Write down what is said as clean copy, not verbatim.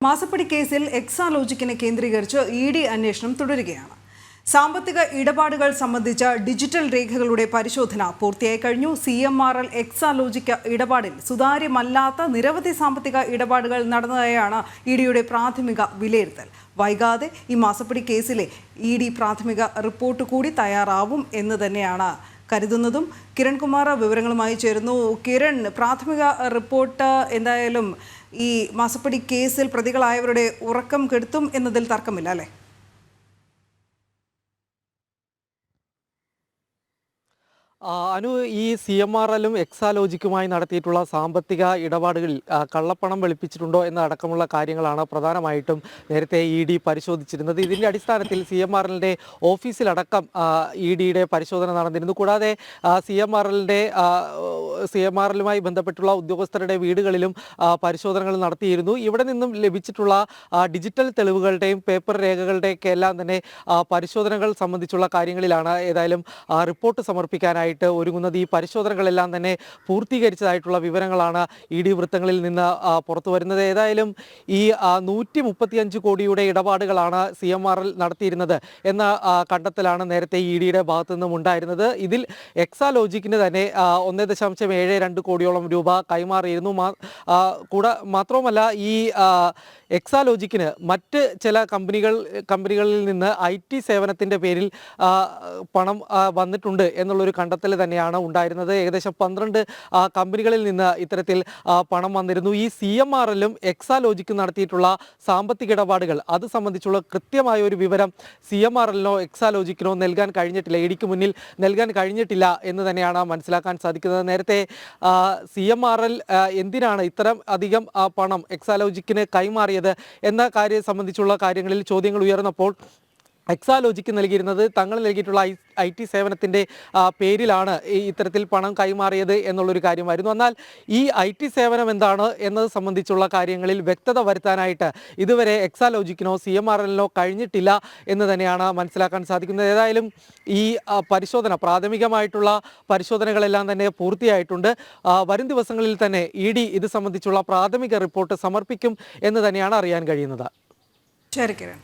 മാസപ്പടി കേസിൽ എക്സാലോജിക്കിനെ കേന്ദ്രീകരിച്ച് ഇഡി അന്വേഷണം തുടരുകയാണ്. സാമ്പത്തിക ഇടപാടുകൾ സംബന്ധിച്ച ഡിജിറ്റൽ രേഖകളുടെ പരിശോധന പൂർത്തിയായി കഴിഞ്ഞു. CMRL എക്സാലോജിക് ഇടപാടിൽ സുതാര്യമല്ലാത്ത നിരവധി സാമ്പത്തിക ഇടപാടുകൾ നടന്നതായാണ് ഇഡിയുടെ പ്രാഥമിക വിലയിരുത്തൽ. വൈകാതെ ഈ മാസപ്പടി കേസിലെ ഇഡി പ്രാഥമിക റിപ്പോർട്ട് കൂടി തയ്യാറാവും എന്ന് തന്നെയാണ് കരുതുന്നതും. കിരൺകുമാർ വിവരങ്ങളുമായി ചേരുന്നു. കിരൺ, പ്രാഥമിക റിപ്പോർട്ട് എന്തായാലും ഈ മാസപ്പടി കേസിൽ പ്രതികളായവരുടെ ഉറക്കം കെടുത്തും എന്നതിൽ തർക്കമില്ല, അല്ലേ? അനു, ഈ CMRLും എക്സാലോജിക്കുമായി നടത്തിയിട്ടുള്ള സാമ്പത്തിക ഇടപാടുകളിൽ കള്ളപ്പണം വെളുപ്പിച്ചിട്ടുണ്ടോ എന്നടക്കമുള്ള കാര്യങ്ങളാണ് പ്രധാനമായിട്ടും നേരത്തെ ഇഡി പരിശോധിച്ചിരുന്നത്. ഇതിൻ്റെ അടിസ്ഥാനത്തിൽ CMRLന്റെ ഓഫീസിലടക്കം ഇഡിയുടെ പരിശോധന നടന്നിരുന്നു. കൂടാതെ CMRLുമായി ബന്ധപ്പെട്ടുള്ള ഉദ്യോഗസ്ഥരുടെ വീടുകളിലും പരിശോധനകൾ നടത്തിയിരുന്നു. ഇവിടെ നിന്നും ലഭിച്ചിട്ടുള്ള ഡിജിറ്റൽ തെളിവുകളുടെയും പേപ്പർ രേഖകളുടെയൊക്കെ എല്ലാം തന്നെ പരിശോധനകൾ സംബന്ധിച്ചുള്ള കാര്യങ്ങളിലാണ് ഏതായാലും റിപ്പോർട്ട് സമർപ്പിക്കാനായി ഒരുങ്ങുന്നത്. ഈ പരിശോധനകളെല്ലാം തന്നെ പൂർത്തീകരിച്ചതായിട്ടുള്ള വിവരങ്ങളാണ് ഇഡി വൃത്തങ്ങളിൽ നിന്ന് പുറത്തു വരുന്നത്. ഏതായാലും ഈ 135 കോടിയുടെ ഇടപാടുകളാണ് CMRL നടത്തിയിരുന്നത് എന്ന കണ്ടെത്തലാണ് നേരത്തെ ഇഡിയുടെ ഭാഗത്തു നിന്നും ഉണ്ടായിരുന്നത്. ഇതിൽ എക്സാലോജിക്കിന് തന്നെ 1.72 കോടിയോളം രൂപ കൈമാറിയിരുന്നു. മാത്രവുമല്ല, ഈ എക്സാലോജിക്കിന് മറ്റ് ചില കമ്പനികളിൽ നിന്ന് IT സേവനത്തിൻ്റെ പേരിൽ പണം വന്നിട്ടുണ്ട് എന്നുള്ളൊരു കണ്ടെത്തൽ തന്നെയാണ് ഉണ്ടായിരുന്നത്. ഏകദേശം 12 കമ്പനികളിൽ നിന്ന് ഇത്തരത്തിൽ പണം വന്നിരുന്നു. ഈ CMRLും എക്സാലോജിക്കും നടത്തിയിട്ടുള്ള സാമ്പത്തിക ഇടപാടുകൾ അത് സംബന്ധിച്ചുള്ള കൃത്യമായ ഒരു വിവരം CMRLനോ എക്സാലോജിക്കിനോ നൽകാൻ കഴിഞ്ഞിട്ടില്ല, ഇഡിക്ക് മുന്നിൽ നൽകാൻ കഴിഞ്ഞിട്ടില്ല എന്ന് തന്നെയാണ് മനസ്സിലാക്കാൻ സാധിക്കുന്നത്. നേരത്തെ CMRL എന്തിനാണ് ഇത്തരം അധികം പണം എക്സാലോജിക്കിന് കൈമാറിയത് എന്ന കാര്യം സംബന്ധിച്ചുള്ള കാര്യങ്ങളിൽ ചോദ്യങ്ങൾ ഉയർന്നപ്പോൾ എക്സാലോജിക്ക് നൽകിയിരുന്നത് തങ്ങൾ നൽകിയിട്ടുള്ള IT സേവനത്തിൻ്റെ പേരിലാണ് ഇത്തരത്തിൽ പണം കൈമാറിയത് എന്നുള്ളൊരു കാര്യമായിരുന്നു. എന്നാൽ ഈ IT സേവനം എന്താണ് എന്നത് സംബന്ധിച്ചുള്ള കാര്യങ്ങളിൽ വ്യക്തത വരുത്താനായിട്ട് ഇതുവരെ എക്സാലോജിക്കിനോ CMRLനോ കഴിഞ്ഞിട്ടില്ല എന്ന് തന്നെയാണ് മനസ്സിലാക്കാൻ സാധിക്കുന്നത്. ഏതായാലും ഈ പരിശോധന, പ്രാഥമികമായിട്ടുള്ള പരിശോധനകളെല്ലാം തന്നെ പൂർത്തിയായിട്ടുണ്ട്. വരും ദിവസങ്ങളിൽ തന്നെ ഇഡി ഇത് സംബന്ധിച്ചുള്ള പ്രാഥമിക റിപ്പോർട്ട് സമർപ്പിക്കും എന്ന് തന്നെയാണ് അറിയാൻ കഴിയുന്നത്. ശരി കിരൺ.